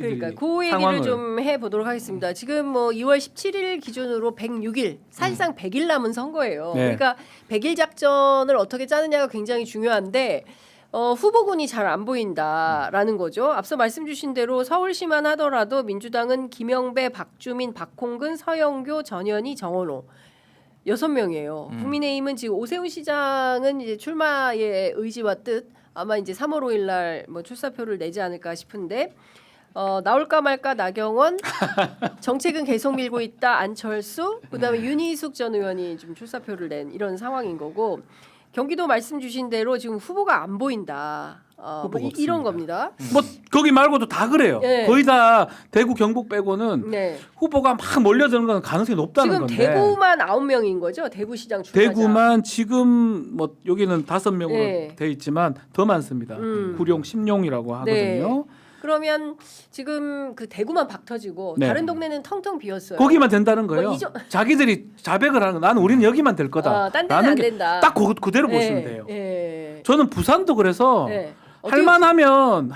그러니까 그 얘기를 상황을. 좀 해보도록 하겠습니다. 지금 뭐 2월 17일 기준으로 106일, 사실상 100일 남은 선거예요. 네. 그러니까 100일 작전을 어떻게 짜느냐가 굉장히 중요한데 후보군이 잘 안 보인다라는 거죠. 앞서 말씀 주신 대로 서울시만 하더라도 민주당은 김영배, 박주민, 박홍근, 서영교, 전현희, 정원호 6명이에요. 국민의힘은 지금 오세훈 시장은 이제 출마의 의지와 뜻 아마 이제 3월 5일 날 뭐 출사표를 내지 않을까 싶은데 나올까 말까 나경원 정책은 계속 밀고 있다 안철수 그다음에 윤희숙 전 의원이 좀 출사표를 낸 이런 상황인 거고 경기도 말씀 주신 대로 지금 후보가 안 보인다. 뭐 이런 겁니다. 뭐 거기 말고도 다 그래요. 네. 거의 다 대구 경북 빼고는 네. 후보가 막 몰려드는 건 가능성이 높다는 지금 건데. 대구만 9명인 거죠. 대구시장 출마자. 대구만 지금 뭐 여기는 5명으로 네. 돼 있지만 더 많습니다. 구룡, 심룡이라고 하거든요. 그러면 지금 그 대구만 박 터지고 네. 다른 동네는 텅텅 비었어요. 거기만 된다는 거예요. 뭐 자기들이 자백을 하는 거. 나는 우리는 여기만 될 거다. 딴 데는 안 된다. 딱 그대로 네, 보시면 돼요. 네. 저는 부산도 그래서 네. 할만하면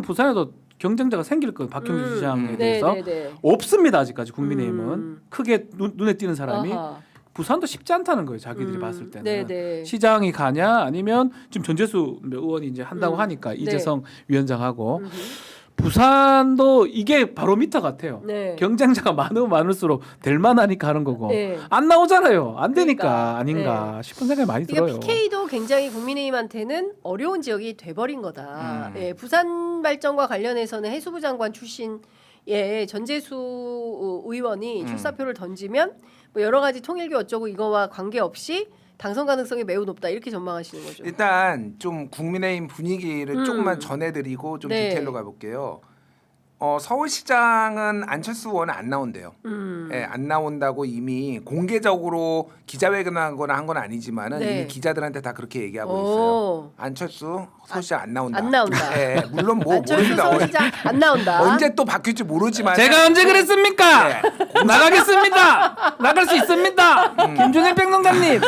부산에도 경쟁자가 생길 거예요. 박형준 시장에 대해서 네. 없습니다. 아직까지 국민의힘은 크게 눈에 띄는 사람이 아하. 부산도 쉽지 않다는 거예요. 자기들이 봤을 때는 네네. 시장이 가냐 아니면 지금 전재수 의원이 이제 한다고 하니까 이재성 위원장하고 부산도 이게 바로미터 같아요. 네. 경쟁자가 많으면 많을수록 될 만하니까 하는 거고 네. 안 나오잖아요. 안 되니까 그러니까. 아닌가 싶은 생각이 많이 그러니까 들어요. PK도 굉장히 국민의힘한테는 어려운 지역이 돼버린 거다. 예, 부산 발전과 관련해서는 해수부 장관 출신 전재수 의원이 출사표를 던지면 뭐 여러 가지 통일교 어쩌고 이거와 관계없이 당선 가능성이 매우 높다 이렇게 전망하시는 거죠. 일단 좀 국민의힘 분위기를 조금만 전해드리고 좀 네. 디테일로 가볼게요. 서울시장은 안철수 의원은 안 나온대요. 예, 안 나온다고 이미 공개적으로 기자회견하거나 한 건 아니지만은 네. 이미 기자들한테 다 그렇게 얘기하고 오. 있어요. 안철수 서울시장 안 나온다. 안 나온다. 예, 물론 뭐 안철수 모릅니다. 서울시장 안 나온다. 언제 또 바뀔지 모르지만 제가 언제 그랬습니까? 나가겠습니다. 나갈 수 있습니다. 김준일 평론가님.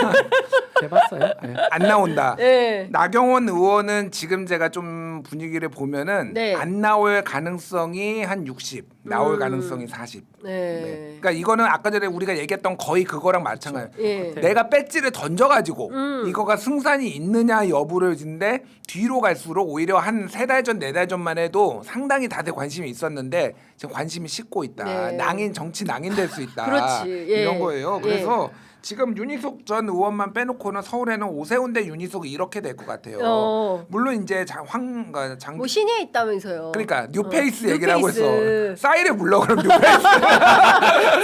해봤어요. 네. 안 나온다. 네. 나경원 의원은 지금 제가 좀 분위기를 보면은 네. 안 나올 가능성이 한 60, 나올 가능성이 40. 네. 네. 그러니까 이거는 아까 전에 우리가 얘기했던 거의 그거랑 마찬가지. 예. 내가 배지를 던져가지고 이거가 승산이 있느냐 여부를 인데 뒤로 갈수록 오히려 한 3달 전, 4달 전만 해도 상당히 다들 관심이 있었는데 지금 관심이 식고 있다. 네. 낭인 정치 낭인 될 수 있다. 그렇지. 예. 이런 거예요. 예. 그래서 지금 윤희숙 전 의원만 빼놓고는 서울에는 오세훈 대 윤희숙 이렇게 될 것 같아요. 물론 이제 장 뭐 신예 있다면서요. 그러니까 뉴페이스 얘기를 하고 있어. 뉴페이스. 싸이를 불러 그럼 뉴페이스.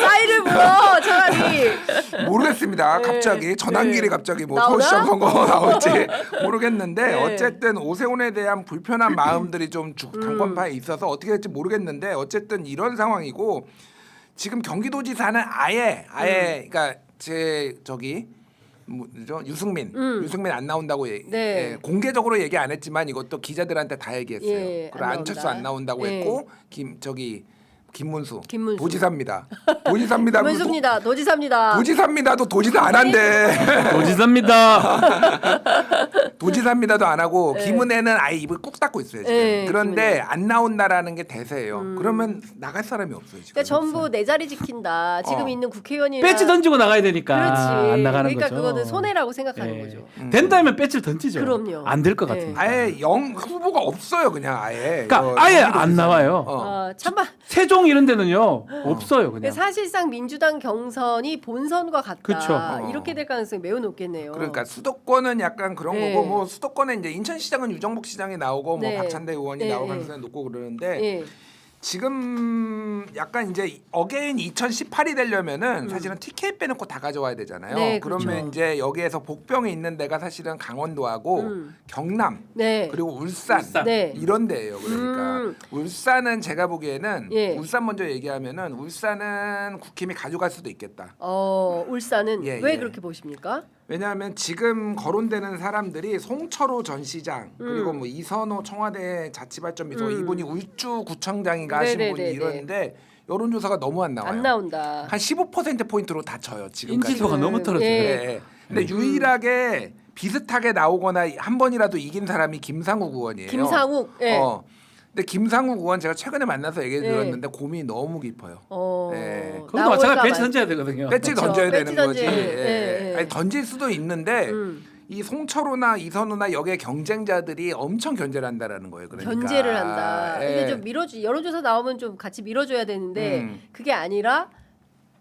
싸이를 불러 차라리. 모르겠습니다. 네. 갑자기 전환길이 네. 갑자기 뭐 나오나? 서울시장 선거 나올지 모르겠는데 네. 어쨌든 오세훈에 대한 불편한 마음들이 좀 당권파에 있어서 어떻게 될지 모르겠는데 어쨌든 이런 상황이고 지금 경기도지사는 아예 그러니까 뭐죠 유승민 안 나온다고 네. 예, 공개적으로 얘기 안 했지만 이것도 기자들한테 다 얘기했어요. 예, 그리고 안 안철수 나온다. 안 나온다고 예. 했고 김문수 도지사입니다. 문수입니다. 도지사입니다. 도지사입니다도 도지사 안 한대. 도지사입니다. 도지사입니다도 안 하고 네. 김은혜는 아예 입을 꾹 닫고 있어요 지금. 네, 그런데 김은혜. 안 나온다라는 게 대세예요. 그러면 나갈 사람이 없어요 지금. 그러니까 전부 내 자리 지킨다. 지금 있는 국회의원이 배지 던지고 나가야 되니까 그렇지. 안 나가는 그러니까 거죠. 그거는 손해라고 생각하는 예. 거죠. 된다면 배지를 던지죠. 그럼요. 안 될 것 네. 같으니까. 아예 후보가 없어요 그냥 아예. 그러니까 아예 안 나와요. 참아. 세종 이런 데는요 없어요 그냥. 사실상 민주당 경선이 본선과 같다. 그쵸. 이렇게 될 가능성이 매우 높겠네요. 그러니까 수도권은 약간 그런 네. 거고 뭐 수도권에 이제 인천시장은 유정복 시장이 나오고 네. 뭐 박찬대 의원이 네, 나올 네. 가능성이 높고 그러는데 예. 지금 약간 이제 어게인 2018이 되려면은 사실은 TK 빼놓고 다 가져와야 되잖아요. 네, 그러면 그렇죠. 이제 여기에서 복병이 있는 데가 사실은 강원도하고 경남 네. 그리고 울산, 네. 이런 데예요. 그러니까 울산은 제가 보기에는 예. 울산 먼저 얘기하면은 울산은 국힘이 가져갈 수도 있겠다. 울산은 예, 왜 예. 그렇게 보십니까? 왜냐하면 지금 거론되는 사람들이 송철호 전 시장 그리고 뭐 이선호 청와대 자치발전비서 이분이 울주구청장인가 하신 분이 네네네네. 이러는데 여론조사가 너무 안 나와요. 안 나온다. 한 15% 포인트로 다 져요 지금까지. 인지도가 너무 떨어져요. 예. 네. 근데 유일하게 비슷하게 나오거나 한 번이라도 이긴 사람이 김상욱 의원이에요. 김상욱. 예. 근데 김상욱 의원 제가 최근에 만나서 얘기 네. 들었는데 고민이 너무 깊어요. 네. 그것도 마찬가지 배치 던져야 되거든요. 배치 그렇죠. 던져야 배치 되는 거지. 던져야 돼. 예. 예. 아니, 던질 수도 있는데 음. 이 송철호나 이선우나 여기에 경쟁자들이 엄청 견제를 한다라는 거예요. 그러니까. 견제를 한다. 예. 이게 좀 여론조사 나오면 좀 같이 밀어줘야 되는데 그게 아니라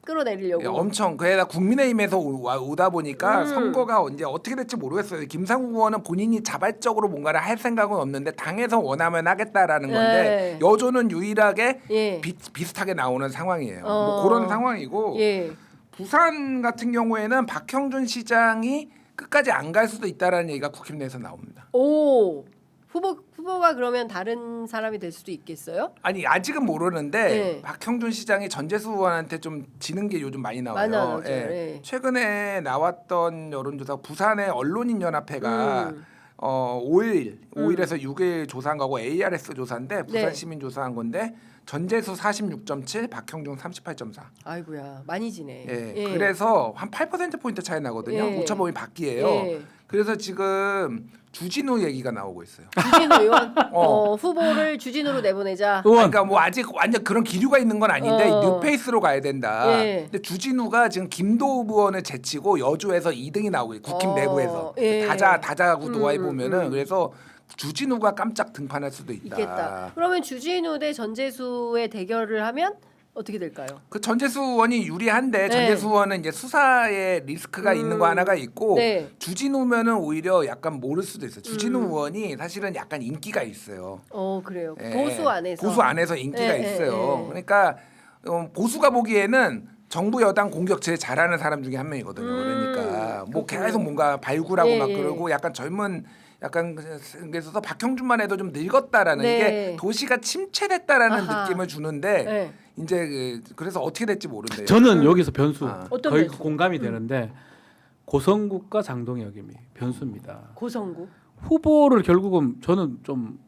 끌어내리려고. 예, 엄청 그래다 국민의힘에서 오다 보니까 음. 선거가 이제 어떻게 될지 모르겠어요. 김상국 의원은 본인이 자발적으로 뭔가를 할 생각은 없는데 당에서 원하면 하겠다라는 건데 네. 여조는 유일하게 예. 비슷하게 나오는 상황이에요. 어. 뭐 그런 상황이고 예. 부산 같은 경우에는 박형준 시장이 끝까지 안 갈 수도 있다라는 얘기가 국힘 내에서 나옵니다. 오. 후보가 그러면 다른 사람이 될 수도 있겠어요? 아니 아직은 모르는데 네. 박형준 시장이 전재수 의원한테 좀 지는 게 요즘 많이 나와요. 많이 나오죠. 예. 예. 최근에 나왔던 여론조사 부산의 언론인연합회가 음. 5일에서 6일 조사한 거고 ARS 조사인데 부산 네. 시민 조사한 건데 전재수 46.7, 박형준 38.4. 아이고야 많이 지네. 예. 그래서 한 8% 포인트 차이 나거든요. 예. 오차범위 밖이에요. 예. 그래서 지금 주진우 얘기가 나오고 있어요. 주진우 의원 어. 후보를 주진우로 내보내자. 의원 그러니까 뭐 아직 완전 그런 기류가 있는 건 아닌데 어. 뉴페이스로 가야 된다. 예. 근데 주진우가 지금 김도우 의원을 제치고 여주에서 2등이 나오고 있고 국힘 어. 내부에서 예. 다자구 노아에 보면은 음. 그래서 주진우가 깜짝 등판할 수도 있겠다. 그러면 주진우 대 전재수의 대결을 하면 어떻게 될까요? 그 전재수 의원이 유리한데 네. 전재수 의원은 이제 수사에 리스크가 있는 거 하나가 있고 네. 주진우면은 오히려 약간 모를 수도 있어요. 주진우 의원이 사실은 약간 인기가 있어요. 그래요. 예. 보수 안에서. 보수 안에서 인기가 예, 있어요. 예. 그러니까 보수가 보기에는 정부 여당 공격 제일 잘하는 사람 중에 한 명이거든요. 그러니까 뭐 그렇군요. 계속 뭔가 발굴하고 예, 막 예. 그러고 약간 젊은 약간 그래서 박형준만 해도 좀 늙었다라는 네. 이게 도시가 침체됐다라는 아하. 느낌을 주는데 네. 이제 그래서 어떻게 될지 모른대요. 저는 여기서 변수 어떤 거의 변수? 공감이 되는데 고성국과 장동혁이 변수입니다. 고성구. 후보를 결국은 저는 좀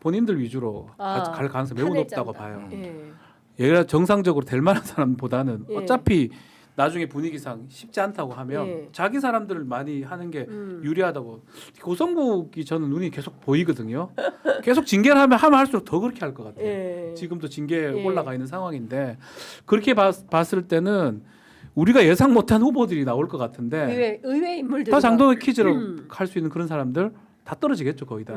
본인들 위주로 갈 가능성이 매우 판을 높다고 짠다. 봐요. 예. 얘가 정상적으로 될 만한 사람보다는 예. 어차피 나중에 분위기상 쉽지 않다고 하면 예. 자기 사람들을 많이 하는 게 음. 유리하다고. 고성국이 저는 눈이 계속 보이거든요. 계속 징계를 하면 할수록 더 그렇게 할 것 같아요. 예. 지금도 징계에 예. 올라가 있는 상황인데 그렇게 봤을 때는 우리가 예상 못한 후보들이 나올 것 같은데 의외 인물들. 다 장동혁 퀴즈를 할 수 있는 그런 사람들 다 떨어지겠죠 거의 다.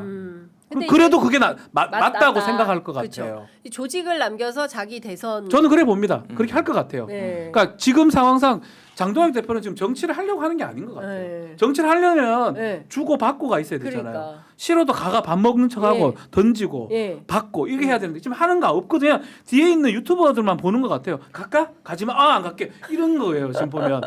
근데 그래도 그게 맞다고 맞다. 생각할 것 그쵸. 같아요. 이 조직을 남겨서 자기 대선. 저는 그래 봅니다. 그렇게 할 것 같아요. 네. 그러니까 지금 상황상 장동혁 대표는 지금 정치를 하려고 하는 게 아닌 것 같아요. 네. 정치를 하려면 네. 주고 받고가 있어야 되잖아요. 그러니까. 싫어도 가가 밥 먹는 척하고 예. 던지고 예. 받고 이게 해야 되는데 지금 하는 거 없거든요. 뒤에 있는 유튜버들만 보는 것 같아요. 갈까? 가지마. 안 갈게. 이런 거예요. 지금 보면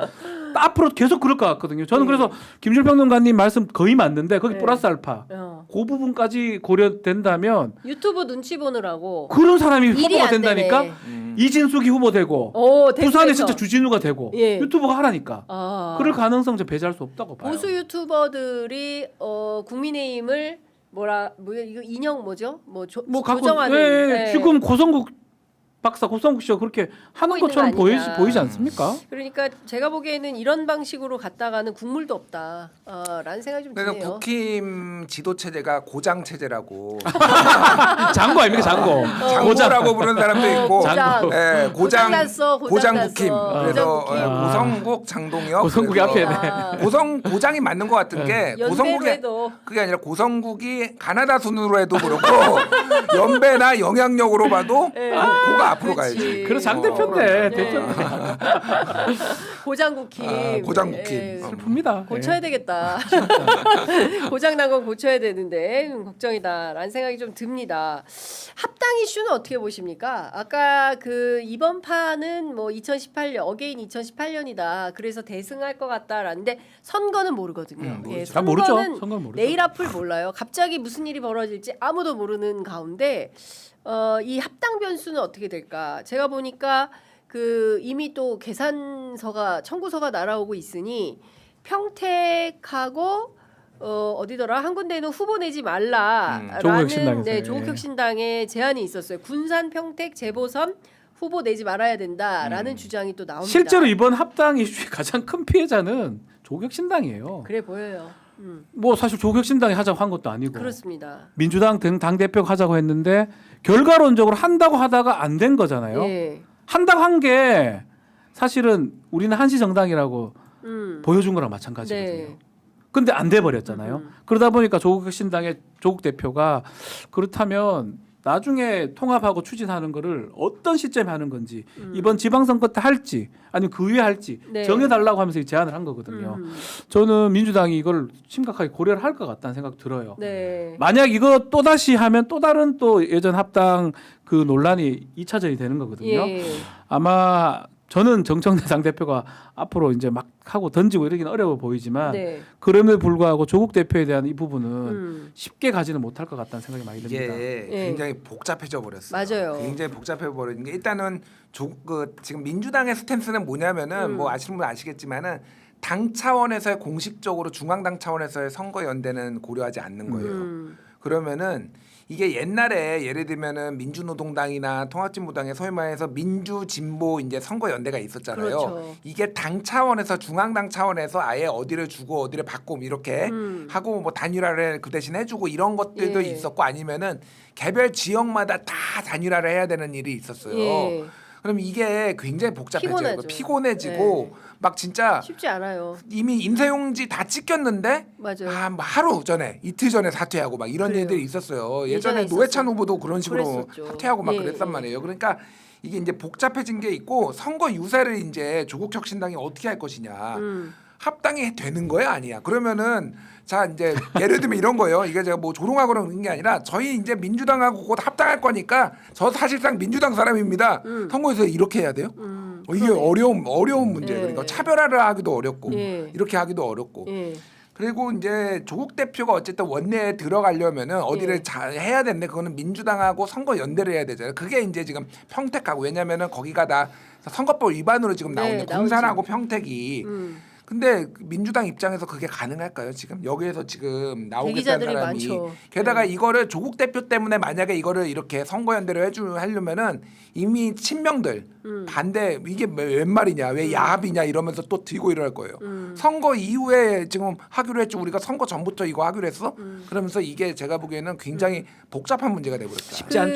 앞으로 계속 그럴 것 같거든요. 저는 예. 그래서 김준일 평론가님 말씀 거의 맞는데 거기 예. 플러스 알파 어. 그 부분까지 고려된다면 유튜브 눈치 보느라고. 그런 사람이 일이 후보가 안 된다니까. 되네. 이진숙이 후보 되고 부산에 대구에서. 진짜 주진우가 되고 예. 유튜버가 하라니까. 아. 그럴 가능성 좀 배제할 수 없다고 봐요. 보수 유튜버들이 국민의힘을 이거 인형 뭐죠? 갖고 조정하는. 네. 지금 고성국 박사 고성국 씨가 그렇게 하는 있는 것처럼 거 아니냐. 보이지 않습니까? 그러니까 제가 보기에는 이런 방식으로 갔다가는 국물도 없다. 라는 생각이 좀 그래서 드네요. 국힘 지도 체제가 고장 체제라고 장고 아닙니까 장고. 장고라고 부르는 사람도 있고 고장. 예, 고장 났어, 고장 고장 국힘 났어. 그래서 고장 국힘. 고성국 장동혁 고성국이 그래서 앞에네. 고장이 맞는 것 같은 게 연대로 고성국이 해도 그게 아니라 고성국이 가나다 순으로 해도 그렇고 연배나 영향력으로 봐도 고가 앞으로 그렇지. 가야지. 그래서 장 대표인데 네. 대표 고장국힘. 고장국힘. 예. 슬픕니다. 고쳐야 되겠다. 고장 난 건 고쳐야 되는데 걱정이다라는 생각이 좀 듭니다. 합당 이슈는 어떻게 보십니까? 아까 그 이번 판은 뭐 2018년 어게인 2018년이다. 그래서 대승할 것 같다라는데 선거는 모르거든요. 모르죠. 잘 모르죠. 선거는 선거는 모르죠. 내일 앞을 몰라요. 갑자기 무슨 일이 벌어질지 아무도 모르는 가운데 이 합당 변수는 어떻게 될까? 제가 보니까 그 이미 또 계산서가 청구서가 날아오고 있으니 평택하고 어디더라 한 군데는 후보 내지 말라라는 조국혁신당에서. 네, 조국혁신당의 제안이 있었어요. 군산 평택 재보선 후보 내지 말아야 된다라는 주장이 또 나옵니다. 실제로 이번 합당 이슈의 가장 큰 피해자는 조국혁신당이에요. 그래 보여요. 뭐 사실 조국혁신당이 하자고 한 것도 아니고 그렇습니다. 민주당 등 당 대표가 하자고 했는데 결과론적으로 한다고 하다가 안 된 거잖아요. 예. 한다고 한 게 사실은 우리는 한시 정당이라고 보여준 거랑 마찬가지거든요. 네. 근데 안 돼 버렸잖아요. 그러다 보니까 조국혁신당의 조국 대표가 그렇다면 나중에 통합하고 추진하는 거를 어떤 시점에 하는 건지 이번 지방선거 때 할지 아니면 그 위에 할지 네. 정해달라고 하면서 제안을 한 거거든요. 저는 민주당이 이걸 심각하게 고려를 할 것 같다는 생각 들어요. 네. 만약 이거 또 다시 하면 또 다른 또 예전 합당 그 논란이 2차전이 되는 거거든요. 예. 아마 저는 정청래 당대표가 앞으로 이제 막 하고 던지고 이러기는 어려워 보이지만 네. 그럼에도 불구하고 조국 대표에 대한 이 부분은 쉽게 가지는 못할 것 같다는 생각이 많이 듭니다. 이게 예. 굉장히 복잡해져 버렸어요. 맞아요. 굉장히 복잡해 버리는 게 일단은 지금 민주당의 스탠스는 뭐냐면은 뭐 아시는 분 아시겠지만은 당 차원에서의 공식적으로 중앙당 차원에서의 선거 연대는 고려하지 않는 거예요. 그러면은 이게 옛날에 예를 들면은 민주노동당이나 통합진보당의 소위 말해서 민주진보 이제 선거 연대가 있었잖아요. 그렇죠. 이게 당 차원에서 중앙당 차원에서 아예 어디를 주고 어디를 받고 이렇게 하고 뭐 단일화를 그 대신 해주고 이런 것들도 예. 있었고 아니면은 개별 지역마다 다 단일화를 해야 되는 일이 있었어요. 예. 그럼 이게 굉장히 복잡해져요. 피곤하죠. 피곤해지고 막 진짜 쉽지 않아요. 이미 임세용지 다 찍혔는데 맞아요. 뭐 하루 전에 이틀 전에 사퇴하고 막 이런 그래요. 일들이 있었어요. 예전에 예전에 노회찬 있었어요. 후보도 그런 식으로 그랬었죠. 사퇴하고 막 예, 그랬단 예. 말이에요. 그러니까 이게 이제 복잡해진 게 있고 선거 유세를 이제 조국혁신당이 어떻게 할 것이냐. 합당이 되는 거야 아니야. 그러면은 자 이제 예를 들면 이런 거예요. 이게 제가 뭐 조롱하거나 그런 게 아니라 저희 이제 민주당하고 곧 합당할 거니까 저 사실상 민주당 사람입니다. 선거에서 이렇게 해야 돼요? 이게 어려운 문제. 예. 그러니까 차별화를 하기도 어렵고 예. 이렇게 하기도 어렵고. 예. 그리고 이제 조국 대표가 어쨌든 원내에 들어가려면은 어디를 예. 잘 해야 되는데 그거는 민주당하고 선거 연대를 해야 되잖아요. 그게 이제 지금 평택하고 왜냐면은 거기가 다 선거법 위반으로 지금 네, 나오는데 나오지. 군산하고 평택이 근데 민주당 입장에서 그게 가능할까요? 지금 여기에서 지금 나오겠다는 대기자들이 사람이 많죠. 게다가 이거를 조국 대표 때문에 만약에 이거를 이렇게 선거 연대를 하려면은 이미 친명들 반대 이게 웬 말이냐 왜 야합이냐 이러면서 또 들고 이럴 거예요. 선거 이후에 지금 하기로 했죠. 우리가 선거 전부터 이거 하기로 했어. 그러면서 이게 제가 보기에는 굉장히 복잡한 문제가 돼버렸다. 쉽지 않